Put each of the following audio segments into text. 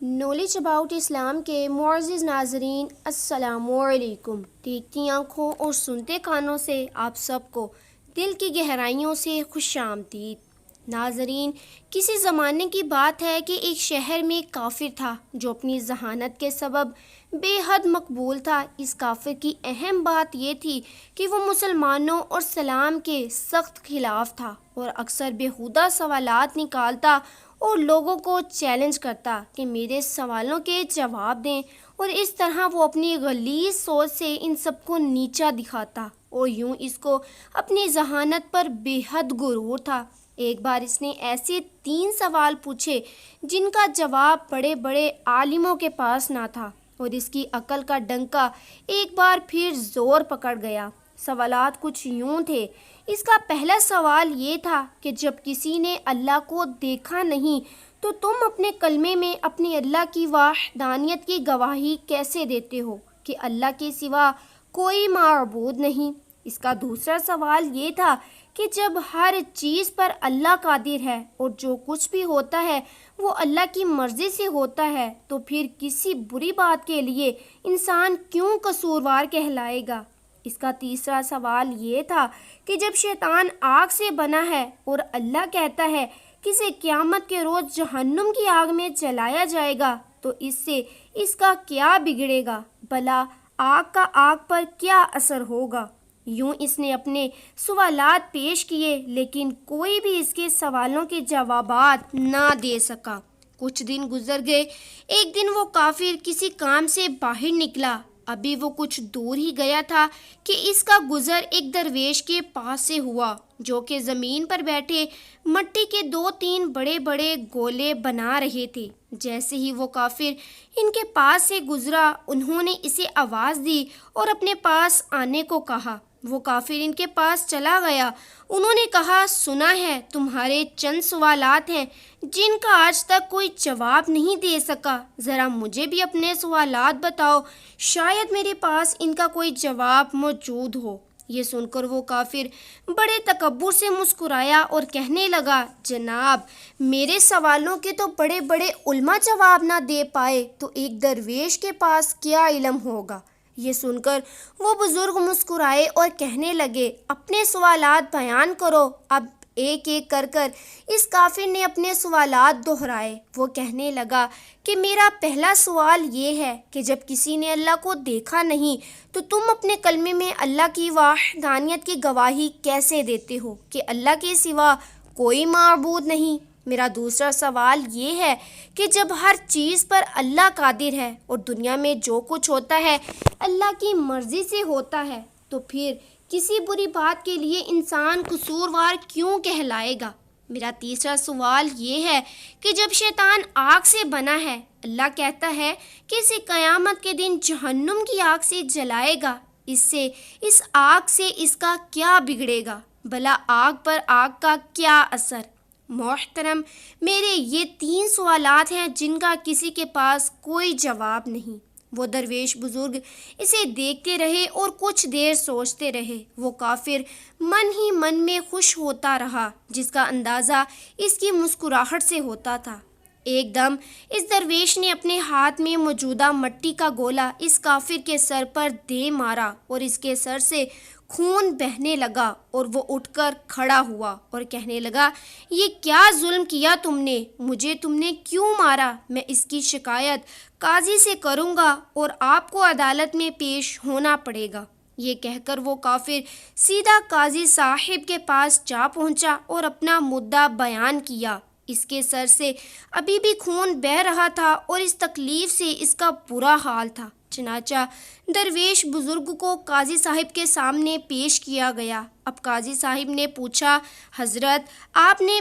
Knowledge about Islam کے معزز ناظرین السلام علیکم۔ دیکھتی آنکھوں اور سنتے کانوں سے آپ سب کو دل کی گہرائیوں سے خوش آمدید۔ ناظرین، کسی زمانے کی بات ہے کہ ایک شہر میں ایک کافر تھا جو اپنی ذہانت کے سبب بے حد مقبول تھا۔ اس کافر کی اہم بات یہ تھی کہ وہ مسلمانوں اور اسلام کے سخت خلاف تھا اور اکثر بیہودہ سوالات نکالتا اور لوگوں کو چیلنج کرتا کہ میرے سوالوں کے جواب دیں، اور اس طرح وہ اپنی غلیظ سوچ سے ان سب کو نیچا دکھاتا اور یوں اس کو اپنی ذہانت پر بے حد غرور تھا۔ ایک بار اس نے ایسے 3 سوال پوچھے جن کا جواب بڑے بڑے عالموں کے پاس نہ تھا، اور اس کی عقل کا ڈنکا ایک بار پھر زور پکڑ گیا۔ سوالات کچھ یوں تھے۔ اس کا پہلا سوال یہ تھا کہ جب کسی نے اللہ کو دیکھا نہیں تو تم اپنے کلمے میں اپنے اللہ کی وحدانیت کی گواہی کیسے دیتے ہو کہ اللہ کے سوا کوئی معبود نہیں؟ اس کا دوسرا سوال یہ تھا کہ جب ہر چیز پر اللہ قادر ہے اور جو کچھ بھی ہوتا ہے وہ اللہ کی مرضی سے ہوتا ہے، تو پھر کسی بری بات کے لیے انسان کیوں قصوروار کہلائے گا؟ اس کا تیسرا سوال یہ تھا کہ جب شیطان آگ سے بنا ہے اور اللہ کہتا ہے کہ اسے قیامت کے روز جہنم کی آگ میں جلایا جائے گا، تو اس سے اس کا کیا بگڑے گا؟ بھلا آگ کا آگ پر کیا اثر ہوگا؟ یوں اس نے اپنے سوالات پیش کیے، لیکن کوئی بھی اس کے سوالوں کے جوابات نہ دے سکا۔ کچھ دن گزر گئے۔ ایک دن وہ کافر کسی کام سے باہر نکلا۔ ابھی وہ کچھ دور ہی گیا تھا کہ اس کا گزر ایک درویش کے پاس سے ہوا جو کہ زمین پر بیٹھے مٹی کے 2-3 بڑے بڑے گولے بنا رہے تھے۔ جیسے ہی وہ کافر ان کے پاس سے گزرا، انہوں نے اسے آواز دی اور اپنے پاس آنے کو کہا۔ وہ کافر ان کے پاس چلا گیا۔ انہوں نے کہا، سنا ہے تمہارے چند سوالات ہیں جن کا آج تک کوئی جواب نہیں دے سکا، ذرا مجھے بھی اپنے سوالات بتاؤ، شاید میرے پاس ان کا کوئی جواب موجود ہو۔ یہ سن کر وہ کافر بڑے تکبر سے مسکرایا اور کہنے لگا، جناب، میرے سوالوں کے تو بڑے بڑے علماء جواب نہ دے پائے تو ایک درویش کے پاس کیا علم ہوگا؟ یہ سن کر وہ بزرگ مسکرائے اور کہنے لگے، اپنے سوالات بیان کرو۔ اب ایک ایک کر اس کافر نے اپنے سوالات دہرائے۔ وہ کہنے لگا کہ میرا پہلا سوال یہ ہے کہ جب کسی نے اللہ کو دیکھا نہیں تو تم اپنے کلمے میں اللہ کی وحدانیت کی گواہی کیسے دیتے ہو کہ اللہ کے سوا کوئی معبود نہیں؟ میرا دوسرا سوال یہ ہے کہ جب ہر چیز پر اللہ قادر ہے اور دنیا میں جو کچھ ہوتا ہے اللہ کی مرضی سے ہوتا ہے، تو پھر کسی بری بات کے لیے انسان قصوروار کیوں کہلائے گا؟ میرا تیسرا سوال یہ ہے کہ جب شیطان آگ سے بنا ہے، اللہ کہتا ہے کہ اسے قیامت کے دن جہنم کی آگ سے جلائے گا، اس آگ سے اس کا کیا بگڑے گا؟ بھلا آگ پر آگ کا کیا اثر؟ محترم، میرے یہ 3 سوالات ہیں جن کا کسی کے پاس کوئی جواب نہیں۔ وہ درویش بزرگ اسے دیکھتے رہے اور کچھ دیر سوچتے رہے۔ وہ کافر من ہی من میں خوش ہوتا رہا، جس کا اندازہ اس کی مسکراہٹ سے ہوتا تھا۔ ایک دم اس درویش نے اپنے ہاتھ میں موجودہ مٹی کا گولا اس کافر کے سر پر دے مارا اور اس کے سر سے خون بہنے لگا، اور وہ اٹھ کر کھڑا ہوا اور کہنے لگا، یہ کیا ظلم کیا تم نے؟ مجھے تم نے کیوں مارا؟ میں اس کی شکایت قاضی سے کروں گا اور آپ کو عدالت میں پیش ہونا پڑے گا۔ یہ کہہ کر وہ کافر سیدھا قاضی صاحب کے پاس جا پہنچا اور اپنا مدعا بیان کیا۔ اس کے سر سے ابھی بھی خون بہہ رہا تھا اور اس تکلیف سے اس کا برا حال تھا۔ چنانچہ درویش بزرگ کو قاضی صاحب کے سامنے پیش کیا گیا۔ اب قاضی صاحب نے پوچھا، حضرت، آپ نے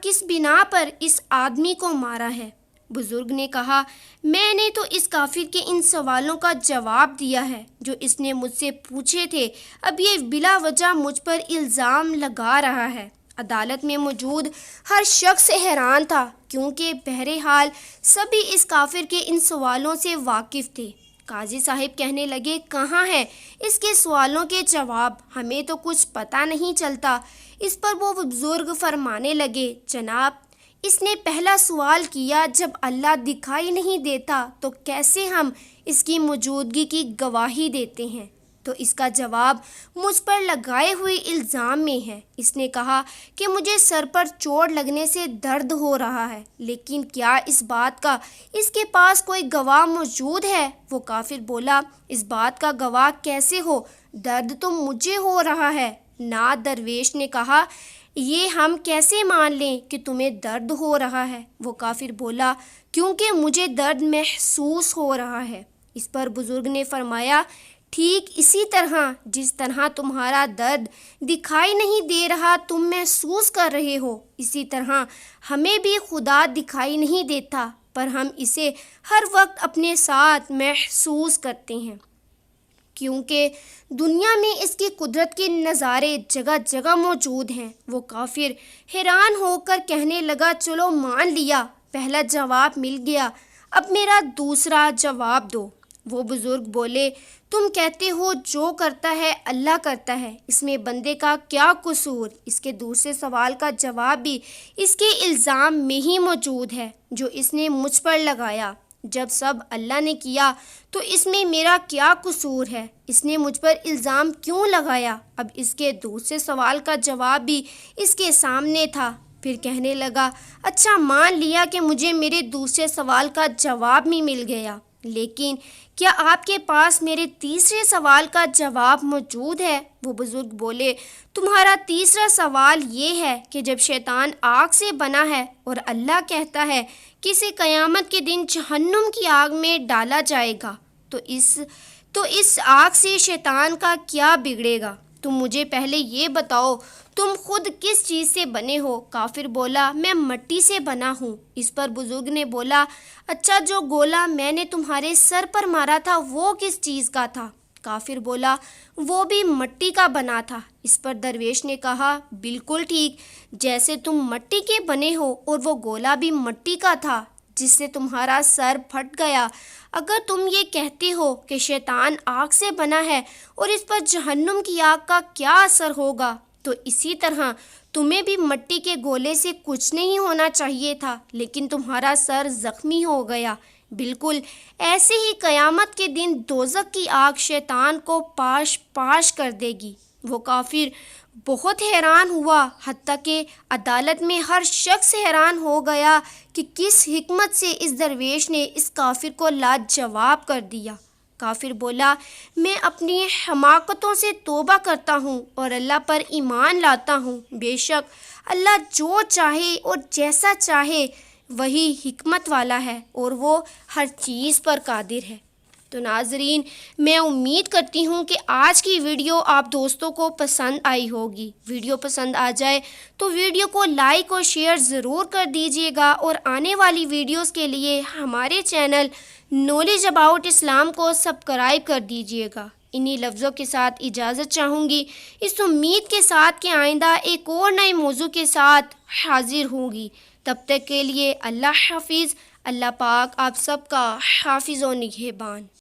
کس بنا پر اس آدمی کو مارا ہے؟ بزرگ نے کہا، میں نے تو اس کافر کے ان سوالوں کا جواب دیا ہے جو اس نے مجھ سے پوچھے تھے۔ اب یہ بلا وجہ مجھ پر الزام لگا رہا ہے۔ عدالت میں موجود ہر شخص حیران تھا، کیونکہ بہرحال سبھی اس کافر کے ان سوالوں سے واقف تھے۔ قاضی صاحب کہنے لگے، کہاں ہے اس کے سوالوں کے جواب؟ ہمیں تو کچھ پتہ نہیں چلتا۔ اس پر وہ بزرگ فرمانے لگے، جناب، اس نے پہلا سوال کیا، جب اللہ دکھائی نہیں دیتا تو کیسے ہم اس کی موجودگی کی گواہی دیتے ہیں؟ تو اس کا جواب مجھ پر لگائے ہوئے الزام میں ہے۔ اس نے کہا کہ مجھے سر پر چوٹ لگنے سے درد ہو رہا ہے، لیکن کیا اس بات کا اس کے پاس کوئی گواہ موجود ہے؟ وہ کافر بولا، اس بات کا گواہ کیسے ہو؟ درد تو مجھے ہو رہا ہے۔ نعت درویش نے کہا، یہ ہم کیسے مان لیں کہ تمہیں درد ہو رہا ہے؟ وہ کافر بولا، کیونکہ مجھے درد محسوس ہو رہا ہے۔ اس پر بزرگ نے فرمایا، ٹھیک اسی طرح جس طرح تمہارا درد دکھائی نہیں دے رہا تم محسوس کر رہے ہو، اسی طرح ہمیں بھی خدا دکھائی نہیں دیتا، پر ہم اسے ہر وقت اپنے ساتھ محسوس کرتے ہیں، کیونکہ دنیا میں اس کی قدرت کے نظارے جگہ جگہ موجود ہیں۔ وہ کافر حیران ہو کر کہنے لگا، چلو مان لیا، پہلا جواب مل گیا، اب میرا دوسرا جواب دو۔ وہ بزرگ بولے، تم کہتے ہو جو کرتا ہے اللہ کرتا ہے، اس میں بندے کا کیا قصور؟ اس کے دوسرے سوال کا جواب بھی اس کے الزام میں ہی موجود ہے جو اس نے مجھ پر لگایا۔ جب سب اللہ نے کیا تو اس میں میرا کیا قصور ہے؟ اس نے مجھ پر الزام کیوں لگایا؟ اب اس کے دوسرے سوال کا جواب بھی اس کے سامنے تھا۔ پھر کہنے لگا، اچھا مان لیا کہ مجھے میرے دوسرے سوال کا جواب بھی مل گیا، لیکن کیا آپ کے پاس میرے تیسرے سوال کا جواب موجود ہے؟ وہ بزرگ بولے، تمہارا تیسرا سوال یہ ہے کہ جب شیطان آگ سے بنا ہے اور اللہ کہتا ہے کہ اسے قیامت کے دن جہنم کی آگ میں ڈالا جائے گا، تو اس آگ سے شیطان کا کیا بگڑے گا؟ تم مجھے پہلے یہ بتاؤ، تم خود کس چیز سے بنے ہو؟ کافر بولا، میں مٹی سے بنا ہوں۔ اس پر بزرگ نے بولا، اچھا جو گولا میں نے تمہارے سر پر مارا تھا وہ کس چیز کا تھا؟ کافر بولا، وہ بھی مٹی کا بنا تھا۔ اس پر درویش نے کہا، بالکل ٹھیک، جیسے تم مٹی کے بنے ہو اور وہ گولا بھی مٹی کا تھا جس سے تمہارا سر پھٹ گیا۔ اگر تم یہ کہتے ہو کہ شیطان آگ سے بنا ہے اور اس پر جہنم کی آگ کا کیا اثر ہوگا، تو اسی طرح تمہیں بھی مٹی کے گولے سے کچھ نہیں ہونا چاہیے تھا، لیکن تمہارا سر زخمی ہو گیا۔ بالکل ایسے ہی قیامت کے دن دوزخ کی آگ شیطان کو پاش پاش کر دے گی۔ وہ کافر بہت حیران ہوا، حتیٰ کہ عدالت میں ہر شخص حیران ہو گیا کہ کس حکمت سے اس درویش نے اس کافر کو لاجواب کر دیا۔ کافر بولا، میں اپنی حماقتوں سے توبہ کرتا ہوں اور اللہ پر ایمان لاتا ہوں۔ بے شک اللہ جو چاہے اور جیسا چاہے وہی حکمت والا ہے اور وہ ہر چیز پر قادر ہے۔ تو ناظرین، میں امید کرتی ہوں کہ آج کی ویڈیو آپ دوستوں کو پسند آئی ہوگی۔ ویڈیو پسند آ جائے تو ویڈیو کو لائک اور شیئر ضرور کر دیجیے گا، اور آنے والی ویڈیوز کے لیے ہمارے چینل نالج اباؤٹ اسلام کو سبسکرائب کر دیجیے گا۔ انہی لفظوں کے ساتھ اجازت چاہوں گی، اس امید کے ساتھ کہ آئندہ ایک اور نئے موضوع کے ساتھ حاضر ہوں گی۔ تب تک کے لیے اللہ حافظ۔ اللہ پاک آپ سب کا حافظ و نگہبان۔